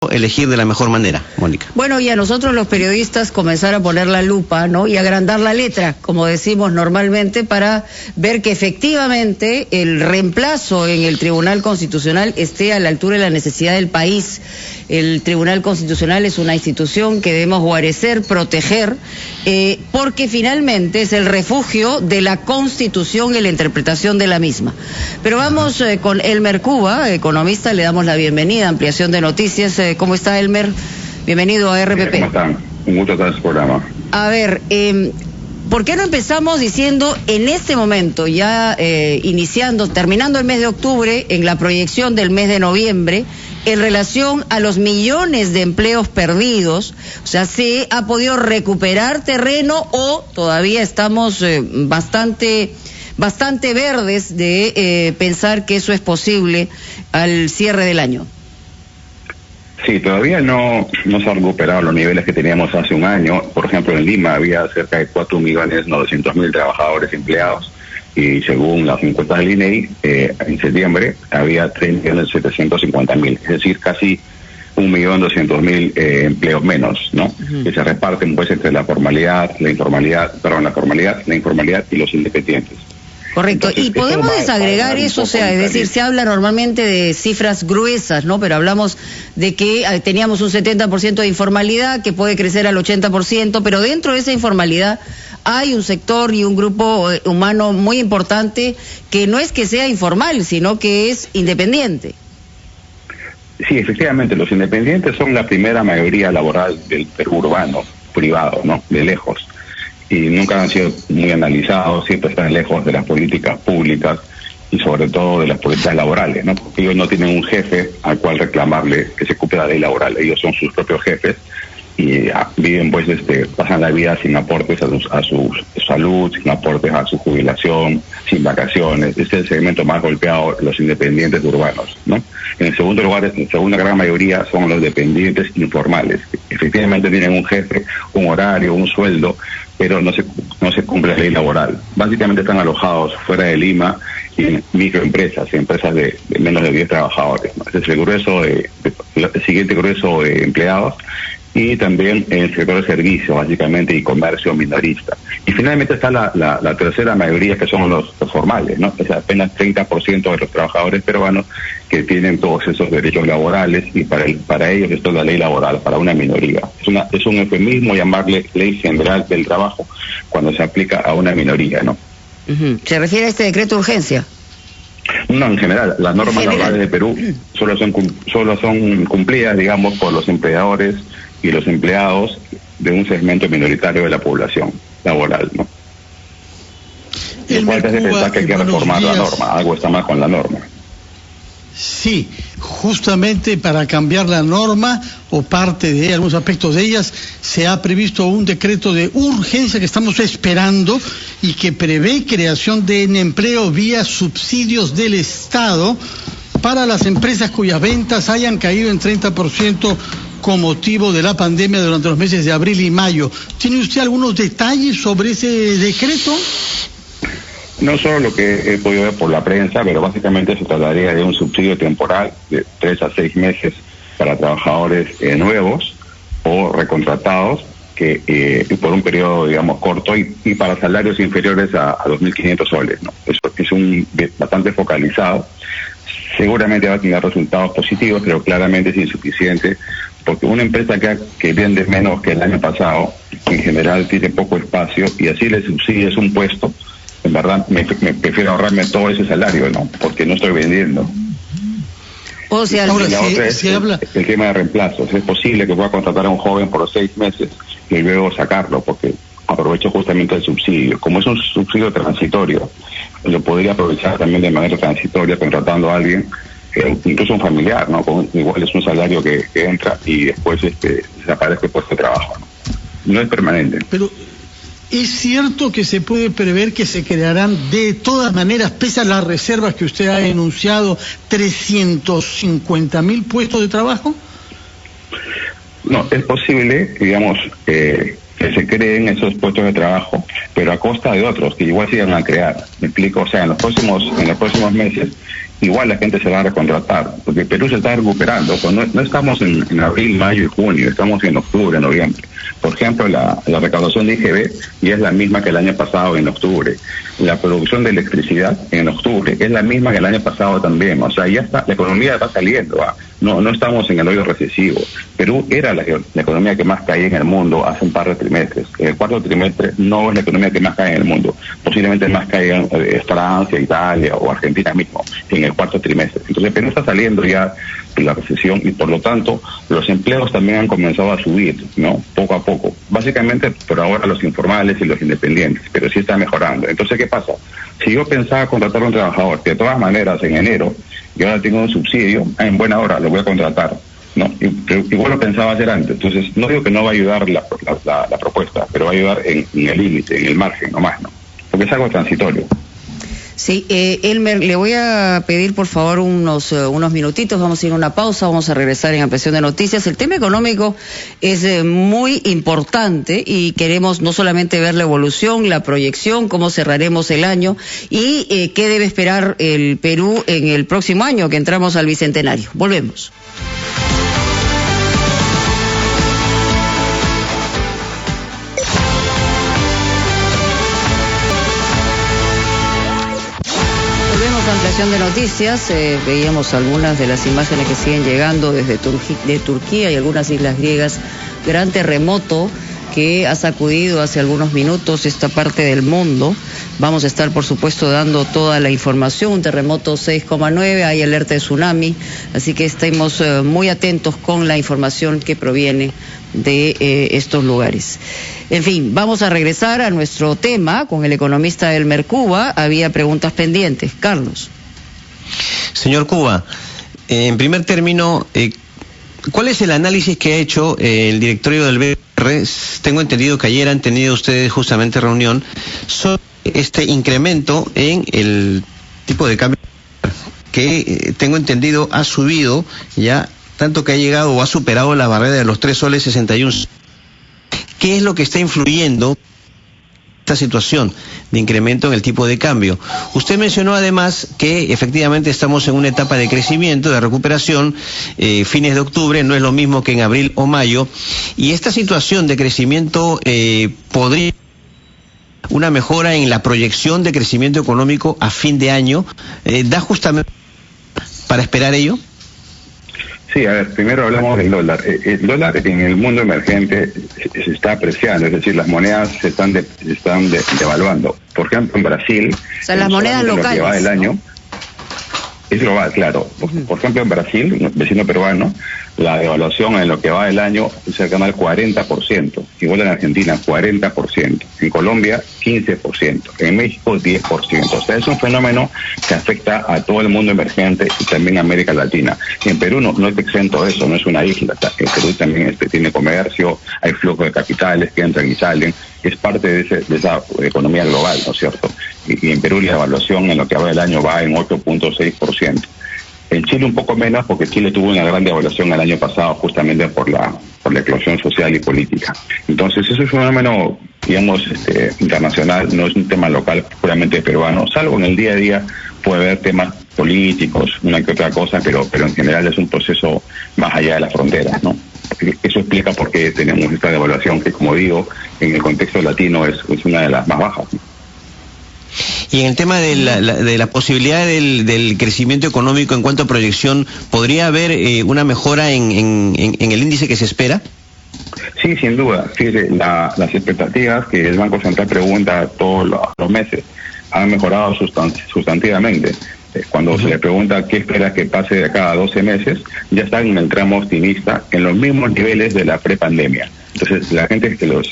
elegir de la mejor manera, Mónica. Bueno, y a nosotros los periodistas comenzar a poner la lupa, ¿no? Y agrandar la letra, como decimos normalmente, para ver que efectivamente el reemplazo en el Tribunal Constitucional esté a la altura de la necesidad del país. El Tribunal Constitucional es una institución que debemos guarecer, proteger, porque finalmente es el refugio de la Constitución y la interpretación de la misma. Pero vamos con Elmer Cuba, economista, le damos la bienvenida, ampliación de noticias. ¿Cómo está, Elmer? Bienvenido a RPP. ¿Cómo están? Un gusto estar en su programa. A ver, ¿por qué no empezamos diciendo en este momento, ya terminando el mes de octubre, en la proyección del mes de noviembre, en relación a los millones de empleos perdidos? O sea, ¿se ha podido recuperar terreno o todavía estamos bastante verdes de pensar que eso es posible al cierre del año? Sí, todavía no se han recuperado los niveles que teníamos hace un año. Por ejemplo, en Lima había cerca de 4.900.000 trabajadores empleados y según las encuestas del INEI, en septiembre había 3.750.000, es decir, casi 1.200.000 empleos menos, ¿no? Que se reparten pues entre la formalidad, la informalidad y los independientes. Correcto, entonces, y podemos desagregar eso, o sea, es decir, se habla normalmente de cifras gruesas, ¿no? Pero hablamos de que teníamos un 70% de informalidad que puede crecer al 80%, pero dentro de esa informalidad hay un sector y un grupo humano muy importante que no es que sea informal, sino que es independiente. Sí, efectivamente, los independientes son la primera mayoría laboral del Perú urbano, privado, ¿no? De lejos. Y nunca han sido muy analizados, siempre están lejos de las políticas públicas y sobre todo de las políticas laborales, ¿no? Porque ellos no tienen un jefe al cual reclamarle que se cumpla la ley laboral, ellos son sus propios jefes y viven pues pasan la vida sin aportes a su salud, sin aportes a su jubilación, sin vacaciones. Este es el segmento más golpeado, los independientes urbanos, ¿no? En segundo lugar, en segunda gran mayoría son los dependientes informales, que efectivamente tienen un jefe, un horario, un sueldo, pero no se cumple la ley laboral. Básicamente están alojados fuera de Lima y en microempresas, empresas de menos de 10 trabajadores, ¿no? Ese es el siguiente grueso de empleados, y también en el sector de servicios, básicamente, y comercio minorista. Y finalmente está la tercera mayoría, que son los formales, ¿no? Es apenas 30% de los trabajadores peruanos que tienen todos esos derechos laborales, y para ellos esto es la ley laboral, para una minoría. Es un eufemismo llamarle ley general del trabajo cuando se aplica a una minoría, ¿no? ¿Se refiere a este decreto de urgencia? No, en general, las normas laborales de Perú solo son cumplidas, digamos, por los empleadores y los empleados de un segmento minoritario de la población laboral, ¿no? Lo cual te hace pensar que hay que reformar la norma, algo está mal con la norma. Sí, justamente para cambiar la norma o parte de algunos aspectos de ellas, se ha previsto un decreto de urgencia que estamos esperando y que prevé creación de empleo vía subsidios del Estado para las empresas cuyas ventas hayan caído en 30% con motivo de la pandemia durante los meses de abril y mayo. ¿Tiene usted algunos detalles sobre ese decreto? No solo lo que he podido ver por la prensa, pero básicamente se trataría de un subsidio temporal de 3 a 6 meses para trabajadores nuevos o recontratados, que por un periodo, digamos, corto, y para salarios inferiores a 2.500 soles, ¿no? Eso es bastante focalizado. Seguramente va a tener resultados positivos, pero claramente es insuficiente, porque una empresa que vende menos que el año pasado, en general tiene poco espacio, y así le subsidias un puesto. En verdad, me prefiero ahorrarme todo ese salario, ¿no? Porque no estoy vendiendo. O sea, la otra es el tema de reemplazos. Es posible que pueda contratar a un joven por 6 meses y luego sacarlo, porque aprovecho justamente el subsidio. Como es un subsidio transitorio, lo podría aprovechar también de manera transitoria contratando a alguien, incluso un familiar, ¿no? Igual es un salario que entra y después desaparece el puesto de trabajo, ¿no? No es permanente. Pero ¿es cierto que se puede prever que se crearán de todas maneras, pese a las reservas que usted ha enunciado, 350.000 puestos de trabajo? No, es posible, digamos, que se creen esos puestos de trabajo, pero a costa de otros que igual se van a crear. Me explico, o sea, en los próximos meses igual la gente se va a recontratar, porque Perú se está recuperando. No estamos en abril, mayo y junio, estamos en octubre, noviembre. Por ejemplo, la recaudación de IGB ya es la misma que el año pasado en octubre. La producción de electricidad en octubre es la misma que el año pasado también. O sea, ya está, la economía va saliendo. No estamos en el hoyo recesivo. Perú era la economía que más caía en el mundo hace un par de trimestres. El cuarto trimestre no es la economía que más cae en el mundo. Posiblemente más caigan Francia, Italia o Argentina mismo en el cuarto trimestre. Entonces Perú está saliendo ya de la recesión y por lo tanto los empleos también han comenzado a subir, ¿no? Poco a poco. Básicamente por ahora los informales y los independientes, pero sí está mejorando. Entonces, ¿qué pasa? Si yo pensaba contratar a un trabajador que de todas maneras en enero yo ahora tengo un subsidio, en buena hora lo voy a contratar, ¿no? Igual lo pensaba hacer antes. Entonces, no digo que no va a ayudar la propuesta, pero va a ayudar en el límite, en el margen, nomás, ¿no? Porque es algo transitorio. Sí, Elmer, le voy a pedir por favor unos minutitos, vamos a ir a una pausa, vamos a regresar en Ampliación de Noticias. El tema económico es muy importante y queremos no solamente ver la evolución, la proyección, cómo cerraremos el año y qué debe esperar el Perú en el próximo año que entramos al Bicentenario. Volvemos. Ampliación de noticias, veíamos algunas de las imágenes que siguen llegando desde Turquía y algunas islas griegas. Gran terremoto que ha sacudido hace algunos minutos esta parte del mundo. Vamos a estar, por supuesto, dando toda la información. Un terremoto 6,9, hay alerta de tsunami, así que estemos muy atentos con la información que proviene de estos lugares. En fin, vamos a regresar a nuestro tema con el economista Elmer Cuba. Había preguntas pendientes. Carlos. Señor Cuba, en primer término, ¿cuál es el análisis que ha hecho el directorio del BR? Tengo entendido que ayer han tenido ustedes justamente reunión sobre este incremento en el tipo de cambio que tengo entendido ha subido ya, tanto que ha llegado o ha superado la barrera de los 3 soles 61. ¿Qué es lo que está influyendo esta situación de incremento en el tipo de cambio? Usted mencionó además que efectivamente estamos en una etapa de crecimiento, de recuperación, fines de octubre, no es lo mismo que en abril o mayo, y esta situación de crecimiento podría una mejora en la proyección de crecimiento económico a fin de año, ¿da justamente para esperar ello? Sí, a ver, primero hablamos del dólar. El dólar en el mundo emergente se está apreciando, es decir, las monedas se están devaluando. Por ejemplo, en Brasil, o sea, las monedas locales, lo que va del año, es global, claro. Por ejemplo, en Brasil, vecino peruano, la devaluación en lo que va del año es cercana al 40%. Igual en Argentina, 40%. En Colombia, 15%. En México, 10%. O sea, es un fenómeno que afecta a todo el mundo emergente y también a América Latina. Y en Perú no es exento de eso, no es una isla. En Perú también tiene comercio, hay flujo de capitales que entran y salen. Es parte de esa economía global, ¿no es cierto? Y en Perú la devaluación en lo que va del año va en 8.6%. En Chile un poco menos, porque Chile tuvo una gran devaluación el año pasado justamente por la eclosión social y política. Entonces, eso es un fenómeno, digamos, internacional, no es un tema local puramente peruano, salvo en el día a día puede haber temas políticos, una que otra cosa, pero en general es un proceso más allá de las fronteras, ¿no? Eso explica por qué tenemos esta devaluación que, como digo, en el contexto latino es una de las más bajas, ¿no? Y en el tema de la posibilidad del crecimiento económico en cuanto a proyección, ¿podría haber una mejora en el índice que se espera? Sí, sin duda. Fíjese, las expectativas que el Banco Central pregunta todos los meses han mejorado sustantivamente. Cuando se le pregunta qué espera que pase de cada 12 meses, ya están en el tramo optimista en los mismos niveles de la prepandemia. Entonces, la gente, los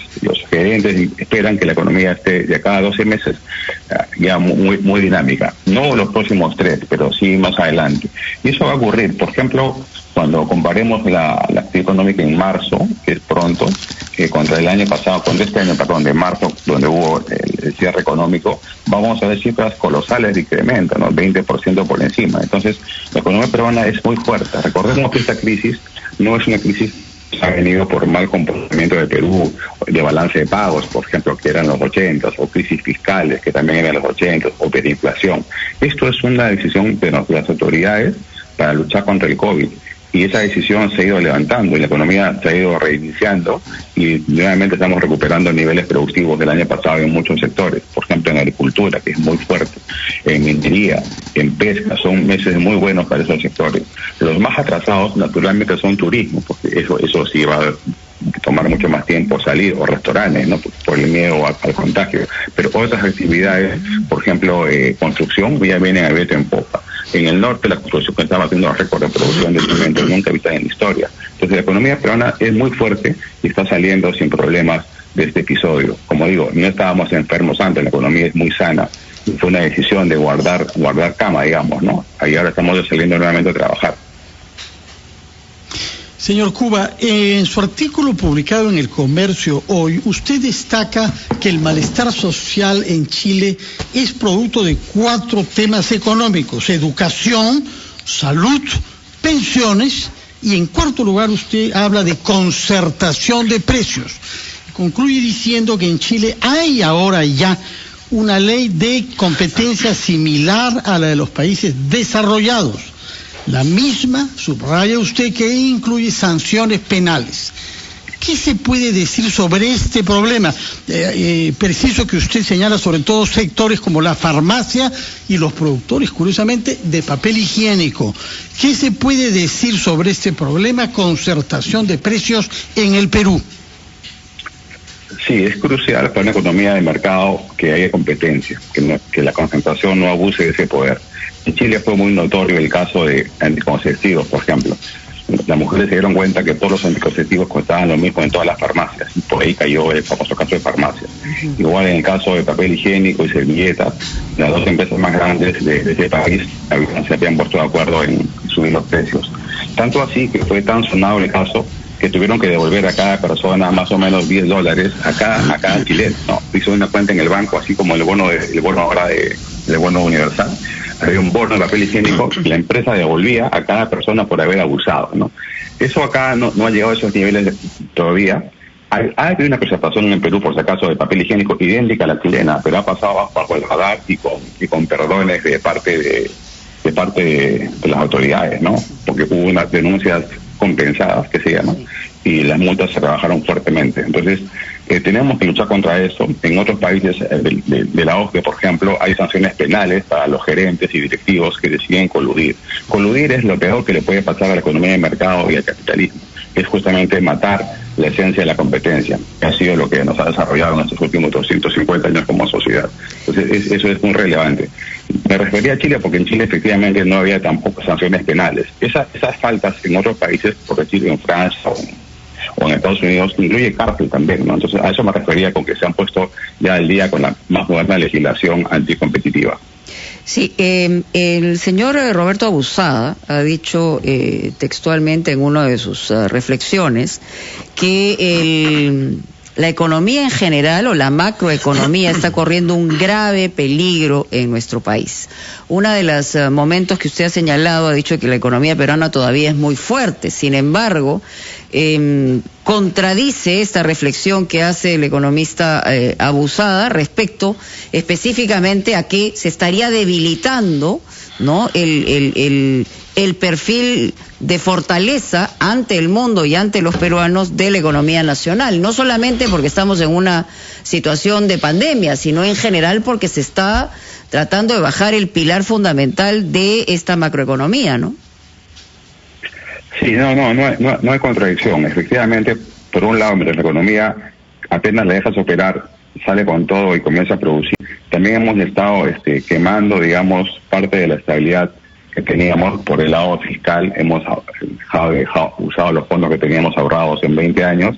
gerentes esperan que la economía esté de cada 12 meses ya muy dinámica. No los próximos 3, pero sí más adelante. Y eso va a ocurrir. Por ejemplo, cuando comparemos la actividad económica en marzo, que es pronto, contra el año pasado, contra este año, perdón, de marzo, donde hubo el cierre económico, vamos a ver cifras colosales de incremento, ¿no? 20% por encima. Entonces, la economía peruana es muy fuerte. Recordemos que esta crisis no es una crisis ha venido por mal comportamiento de Perú, de balance de pagos, por ejemplo, que eran los 80s, o crisis fiscales, que también eran los 80s, o hiperinflación. Esto es una decisión de las autoridades para luchar contra el COVID. Y esa decisión se ha ido levantando y la economía se ha ido reiniciando y nuevamente estamos recuperando niveles productivos del año pasado en muchos sectores. Por ejemplo, en agricultura, que es muy fuerte, en minería, en pesca, son meses muy buenos para esos sectores. Los más atrasados, naturalmente, son turismo, porque eso sí va a tomar mucho más tiempo salir, o restaurantes, ¿no? Por el miedo al contagio. Pero otras actividades, por ejemplo, construcción, ya vienen a viento en popa. En el norte, la construcción que estaba haciendo récord de producción de cemento nunca vista en la historia. Entonces, la economía peruana es muy fuerte y está saliendo sin problemas de este episodio. Como digo, no estábamos enfermos antes, la economía es muy sana. Fue una decisión de guardar cama, digamos, ¿no? Ahí ahora estamos saliendo nuevamente a trabajar. Señor Cuba, en su artículo publicado en El Comercio hoy, usted destaca que el malestar social en Chile es producto de 4 temas económicos: educación, salud, pensiones, y en cuarto lugar usted habla de concertación de precios. Concluye diciendo que en Chile hay ahora ya una ley de competencia similar a la de los países desarrollados. La misma, subraya usted, que incluye sanciones penales. ¿Qué se puede decir sobre este problema? Preciso que usted señala sobre todo sectores como la farmacia y los productores, curiosamente, de papel higiénico. ¿Qué se puede decir sobre este problema, concertación de precios en el Perú? Sí, es crucial para una economía de mercado que haya competencia, que la concentración no abuse de ese poder. En Chile fue muy notorio el caso de anticonceptivos, por ejemplo. Las mujeres se dieron cuenta que todos los anticonceptivos costaban lo mismo en todas las farmacias, y por ahí cayó el famoso caso de farmacias. Igual en el caso de papel higiénico y servilletas, las 2 empresas más grandes de ese país se habían puesto de acuerdo en subir los precios. Tanto así que fue tan sonado el caso que tuvieron que devolver a cada persona más o menos $10 a cada chileno, ¿no? Hizo una cuenta en el banco, así como el bono ahora el bono universal. Había un bono de papel higiénico y la empresa devolvía a cada persona por haber abusado, ¿no? Eso acá no ha llegado a esos niveles todavía. Hay una presentación en Perú, por si acaso, de papel higiénico idéntica a la chilena, pero ha pasado bajo el radar y con perdones de parte de las autoridades, ¿no? Porque hubo unas denuncias compensadas, que se llaman, y las multas se rebajaron fuertemente. Entonces, tenemos que luchar contra eso. En otros países de la OCDE, por ejemplo, hay sanciones penales para los gerentes y directivos que deciden coludir. Coludir es lo peor que le puede pasar a la economía de mercado y al capitalismo. Es justamente matar la esencia de la competencia, que ha sido lo que nos ha desarrollado en estos últimos 250 años como sociedad. Entonces, eso es muy relevante. Me refería a Chile porque en Chile efectivamente no había tampoco sanciones penales. Esas faltas en otros países, por decir en Francia o en Estados Unidos, incluye cárcel también, ¿no? Entonces, a eso me refería con que se han puesto ya al día con la más moderna legislación anticompetitiva. Sí, el señor Roberto Abusada ha dicho textualmente en una de sus reflexiones que la economía en general o la macroeconomía está corriendo un grave peligro en nuestro país. Uno de los momentos que usted ha señalado ha dicho que la economía peruana todavía es muy fuerte. Sin embargo, contradice esta reflexión que hace el economista Abusada respecto específicamente a que se estaría debilitando, ¿no?, el perfil de fortaleza ante el mundo y ante los peruanos de la economía nacional, no solamente porque estamos en una situación de pandemia, sino en general porque se está tratando de bajar el pilar fundamental de esta macroeconomía, ¿no? Sí, no hay contradicción. Efectivamente, por un lado, mientras la economía apenas la dejas operar, sale con todo y comienza a producir, también hemos estado quemando, digamos, parte de la estabilidad que teníamos por el lado fiscal. Hemos usado los fondos que teníamos ahorrados en 20 años,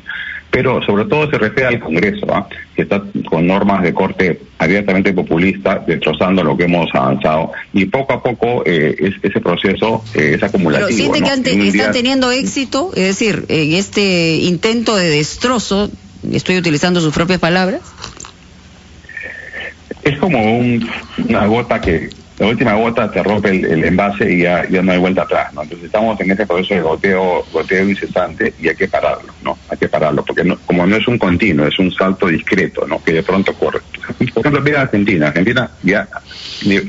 pero sobre todo se refiere al Congreso, que está con normas de corte abiertamente populista, destrozando lo que hemos avanzado, y poco a poco ese proceso es acumulativo. Pero siente, ¿no? que están teniendo éxito, es decir, en este intento de destrozo, estoy utilizando sus propias palabras. Es como una gota que la última gota te rompe el envase y ya no hay vuelta atrás, ¿no? Entonces estamos en ese proceso de goteo incesante y hay que pararlo, ¿no? Hay que pararlo, porque como no es un continuo, es un salto discreto, ¿no? Que de pronto ocurre. Por ejemplo, mira Argentina ya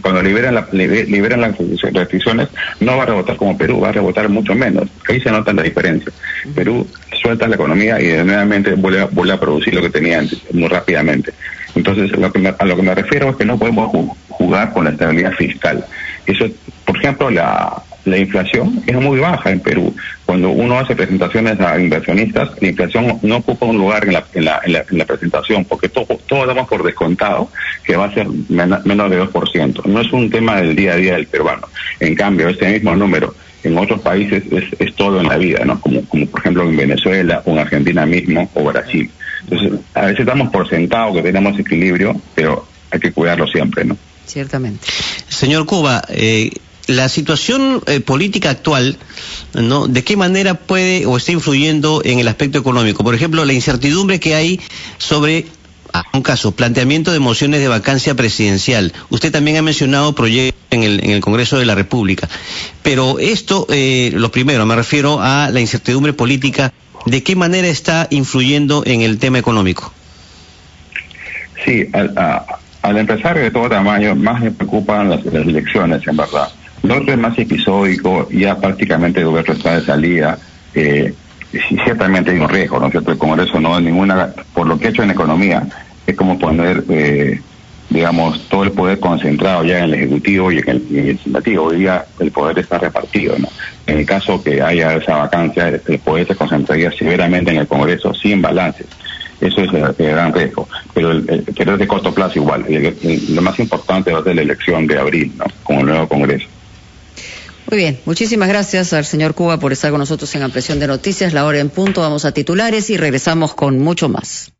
cuando liberan las restricciones no va a rebotar como Perú, va a rebotar mucho menos. Ahí se nota la diferencia. Perú suelta la economía y nuevamente vuelve a producir lo que tenía antes, muy rápidamente. Entonces, a lo que me refiero es que no podemos jugar con la estabilidad fiscal. Eso, por ejemplo, la inflación es muy baja en Perú. Cuando uno hace presentaciones a inversionistas, la inflación no ocupa un lugar en la presentación, porque todo damos por descontado que va a ser menos de 2%. No es un tema del día a día del peruano. En cambio, este mismo número en otros países es todo en la vida, ¿no? Como por ejemplo en Venezuela o en Argentina mismo o Brasil. Entonces, a veces damos por sentado que tenemos equilibrio, pero hay que cuidarlo siempre, ¿no? Ciertamente. Señor Cuba, la situación política actual, ¿no? ¿De qué manera puede o está influyendo en el aspecto económico? Por ejemplo, la incertidumbre que hay sobre, un caso, planteamiento de mociones de vacancia presidencial. Usted también ha mencionado proyectos en el Congreso de la República. Pero esto, lo primero, me refiero a la incertidumbre política. ¿De qué manera está influyendo en el tema económico? Sí, al empresario de todo tamaño más me preocupan las elecciones, en verdad. Lo otro es más episódico, ya prácticamente el gobierno está de salida. Ciertamente hay un riesgo, ¿no es cierto? El Congreso no hay ninguna, por lo que ha hecho en economía, es como poner, digamos, todo el poder concentrado ya en el Ejecutivo y en el Legislativo. Hoy día el poder está repartido, ¿no? En el caso que haya esa vacancia, el poder se concentraría severamente en el Congreso sin balances. Eso es el gran riesgo. Pero es de corto plazo igual. Lo más importante va a ser la elección de abril, ¿no? Con el nuevo Congreso. Muy bien, muchísimas gracias al señor Cuba por estar con nosotros en Ampliación de Noticias. La hora en punto, vamos a titulares y regresamos con mucho más.